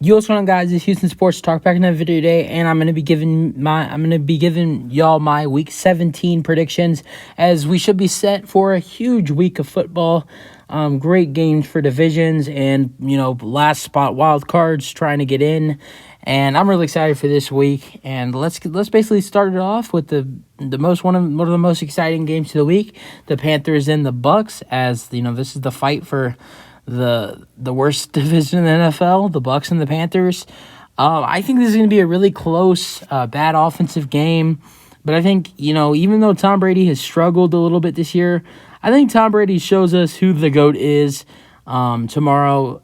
Yo, what's going on, guys? It's Houston Sports Talk back in another video today, and I'm gonna be giving y'all my Week 17 predictions, as we should be set for a huge week of football. Great games for divisions, and last spot wild cards trying to get in, and I'm really excited for this week. And let's basically start it off with one of the most exciting games of the week: the Panthers and the Bucks. As this is the fight for the worst division in the NFL, the Bucks and the Panthers. I think this is going to be a really close, bad offensive game. But I think, even though Tom Brady has struggled a little bit this year, I think Tom Brady shows us who the GOAT is. Tomorrow,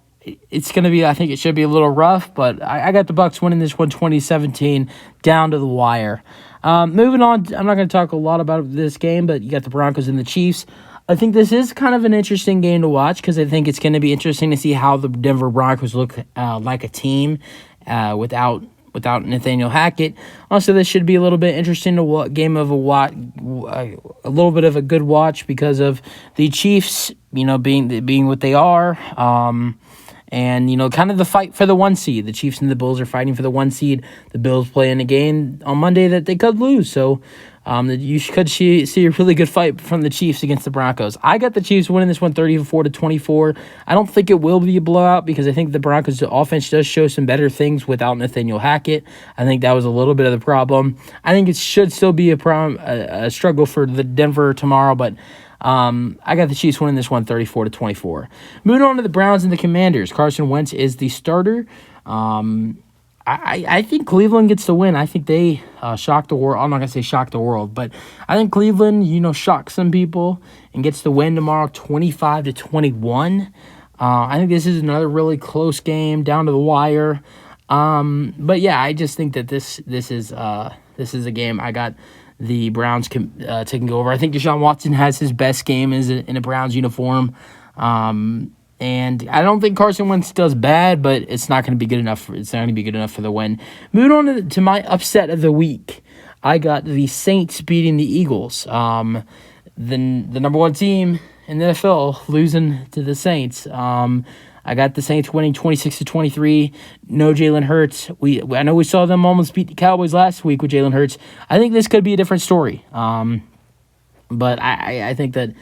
it's going to be, I think it should be a little rough, but I got the Bucks winning this one 2017 down to the wire. Moving on, I'm not going to talk a lot about this game, but you got the Broncos and the Chiefs. I think this is kind of an interesting game to watch because I think it's going to be interesting to see how the Denver Broncos look like a team without Nathaniel Hackett. Also, this should be a little bit interesting to a little bit of a good watch because of the Chiefs, being what they are. And, kind of the fight for the one seed. The Chiefs and the Bills are fighting for the one seed. The Bills play in a game on Monday that they could lose. So you could see a really good fight from the Chiefs against the Broncos. I got the Chiefs winning this one 34-24. I don't think it will be a blowout because I think the Broncos' offense does show some better things without Nathaniel Hackett. I think that was a little bit of the problem. I think it should still be a struggle for the Denver tomorrow, but I got the Chiefs winning this one 34-24. Moving on to the Browns and the Commanders. Carson Wentz is the starter. I think Cleveland gets the win. I think they shock the world. I'm not going to say shock the world, but I think Cleveland, shocks some people and gets the win tomorrow 25-21. I think this is another really close game down to the wire. But yeah, I just think that this is a game I got the Browns taking over. I think Deshaun Watson has his best game in a Browns uniform. And I don't think Carson Wentz does bad, but it's not going to be good enough. It's not going to be good enough for the win. Moving on to my upset of the week, I got the Saints beating the Eagles. The number one team in the NFL losing to the Saints. I got the Saints winning 26-23. No Jalen Hurts. I know we saw them almost beat the Cowboys last week with Jalen Hurts. I think this could be a different story. But I think that,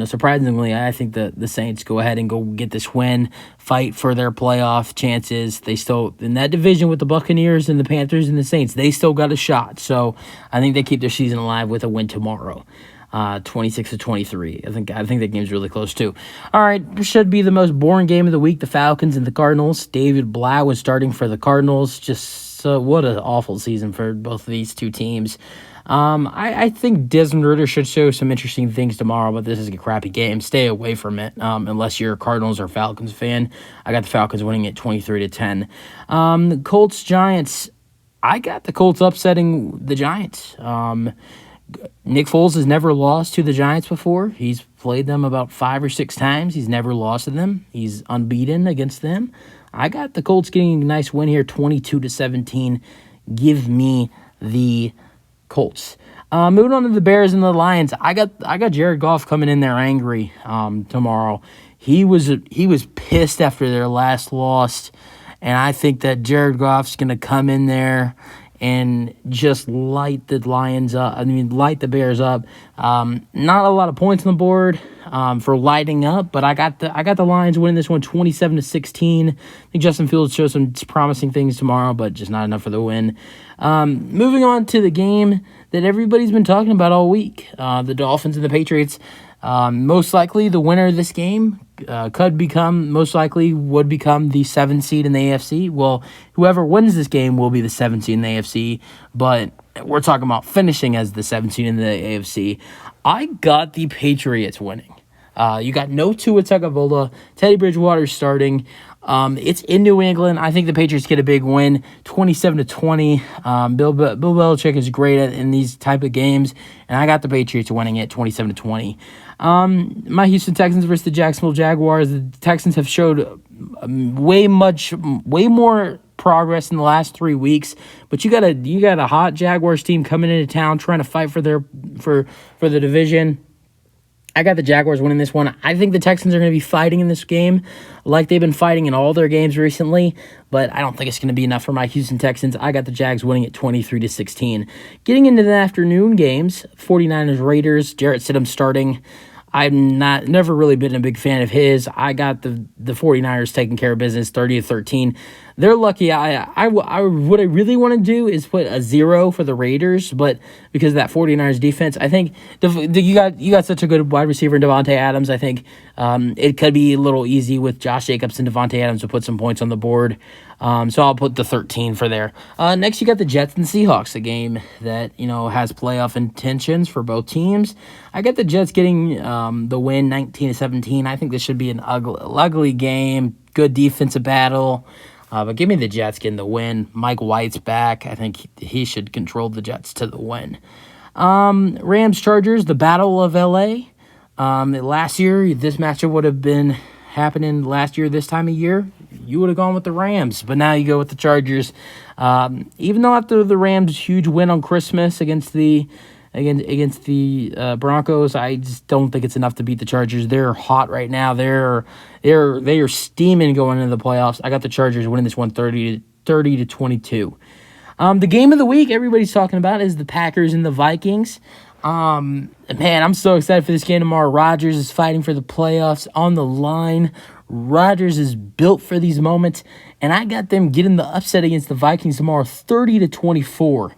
surprisingly, I think that the Saints go ahead and go get this win, fight for their playoff chances. They still, in that division with the Buccaneers and the Panthers and the Saints, they still got a shot. So I think they keep their season alive with a win tomorrow. 26-23. I think that game's really close too. All right, this should be the most boring game of the week. The Falcons and the Cardinals. David Blau was starting for the Cardinals. Just what an awful season for both of these two teams. I think Desmond Ridder should show some interesting things tomorrow, but this is a crappy game. Stay away from it unless you're a Cardinals or Falcons fan. I got the Falcons winning it 23-10. Colts Giants. I got the Colts upsetting the Giants. Nick Foles has never lost to the Giants before. He's played them about 5 or 6 times. He's never lost to them. He's unbeaten against them. I got the Colts getting a nice win here, 22-17. Give me the Colts. Moving on to the Bears and the Lions. I got Jared Goff coming in there angry tomorrow. He was pissed after their last loss, and I think that Jared Goff's going to come in there and just light the Bears up. Not a lot of points on the board for lighting up, but I got the Lions winning this one 27-16. I think Justin Fields shows some promising things tomorrow, but just not enough for the win. Moving on to the game that everybody's been talking about all week, the Dolphins and the Patriots. Most likely the winner of this game would become the 7th seed in the AFC. Well, whoever wins this game will be the 7th seed in the AFC, but we're talking about finishing as the 7th seed in the AFC. I got the Patriots winning. You got no Tua Tagovailoa. Teddy Bridgewater starting. It's in New England. I think the Patriots get a big win, 27-20. Bill Belichick is great in these type of games, and I got the Patriots winning it 27-20. My Houston Texans versus the Jacksonville Jaguars. The Texans have showed way more progress in the last 3 weeks, but you got a hot Jaguars team coming into town trying to fight for the division. I got the Jaguars winning this one. I think the Texans are going to be fighting in this game like they've been fighting in all their games recently, but I don't think it's going to be enough for my Houston Texans. I got the Jags winning at 23-16. Getting into the afternoon games, 49ers Raiders, Jarrett Stidham starting. I'm never really been a big fan of his. I got the 49ers taking care of business 30-13. They're lucky. What I really want to do is put a 0 for the Raiders, but because of that 49ers defense, I think you got such a good wide receiver in Devontae Adams. I think it could be a little easy with Josh Jacobs and Devontae Adams to put some points on the board. So I'll put the 13 for there. Next, you got the Jets and Seahawks, a game that has playoff intentions for both teams. I got the Jets getting the win, 19-17. I think this should be an ugly game. Good defensive battle. But give me the Jets getting the win. Mike White's back. I think he should control the Jets to the win. Rams-Chargers, the Battle of L.A. Last year, this matchup would have been happening last year this time of year. You would have gone with the Rams, but now you go with the Chargers. Even though after the Rams' huge win on Christmas against the Broncos, I just don't think it's enough to beat the Chargers. They're hot right now. They are steaming going into the playoffs. I got the Chargers winning this one 30-22. The game of the week everybody's talking about is the Packers and the Vikings. Man, I'm so excited for this game tomorrow. Rodgers is fighting for the playoffs on the line. Rodgers is built for these moments, and I got them getting the upset against the Vikings tomorrow 30-24.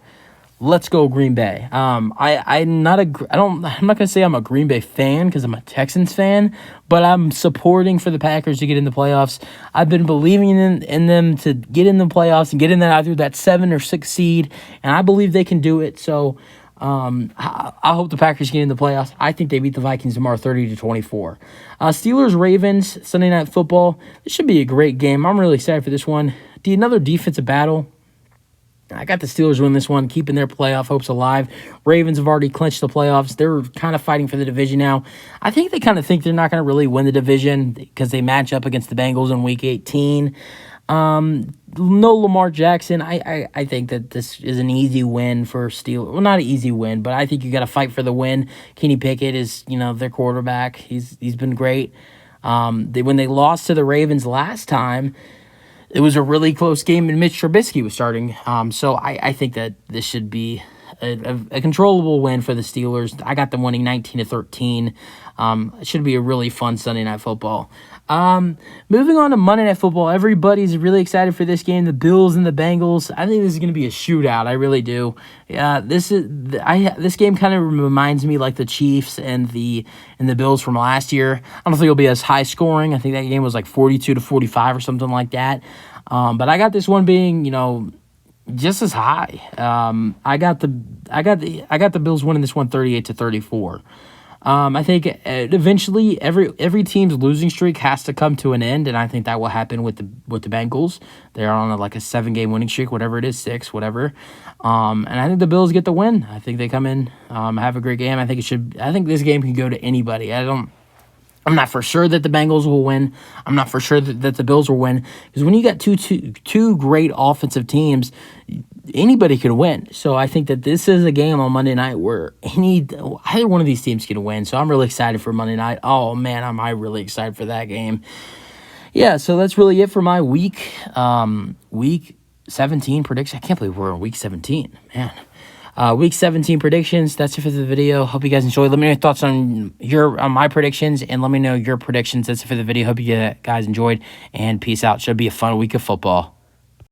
Let's go Green Bay. I'm not gonna say I'm a Green Bay fan because I'm a Texans fan, but I'm supporting for the Packers to get in the playoffs. I've been believing in them to get in the playoffs and get in either that 7 or 6 seed, and I believe they can do it. So I hope the Packers get in the playoffs. I think they beat the Vikings tomorrow 30-24. Steelers-Ravens, Sunday Night Football. This should be a great game. I'm really excited for this one. Another defensive battle. I got the Steelers win this one, keeping their playoff hopes alive. Ravens have already clinched the playoffs. They're kind of fighting for the division now. I think they kind of think they're not going to really win the division because they match up against the Bengals in Week 18. No Lamar Jackson. I think that this is an easy win for Steelers. Well, not an easy win, but I think you got to fight for the win. Kenny Pickett is, their quarterback. He's been great. When they lost to the Ravens last time, it was a really close game, and Mitch Trubisky was starting. So I think that this should be a controllable win for the Steelers. I got them winning 19-13. It should be a really fun Sunday Night Football. Moving on to Monday Night Football, everybody's really excited for this game. The Bills and the Bengals. I think this is going to be a shootout. I really do. This game kind of reminds me like the Chiefs and the Bills from last year. I don't think it'll be as high scoring. I think that game was like 42-45 or something like that. But I got this one being, just as high. I got the Bills winning this one 38-34. I think eventually every team's losing streak has to come to an end, and I think that will happen with the Bengals. They're on a 7-game winning streak, whatever it is, 6, whatever. And I think the Bills get the win. I think they come in, have a great game. I think this game can go to anybody. I'm not for sure that the Bengals will win. I'm not for sure that the Bills will win, because when you got two great offensive teams, anybody could win. So I think that this is a game on Monday night where either one of these teams can win. So I'm really excited for Monday night. Oh man, am I really excited for that game. Yeah, so that's really it for my week 17 prediction. I can't believe we're in week 17, man. Week 17 predictions. That's it for the video. Hope you guys enjoyed. Let me know your thoughts on my predictions, and let me know your predictions. That's it for the video. Hope you guys enjoyed, and peace out. Should be a fun week of football.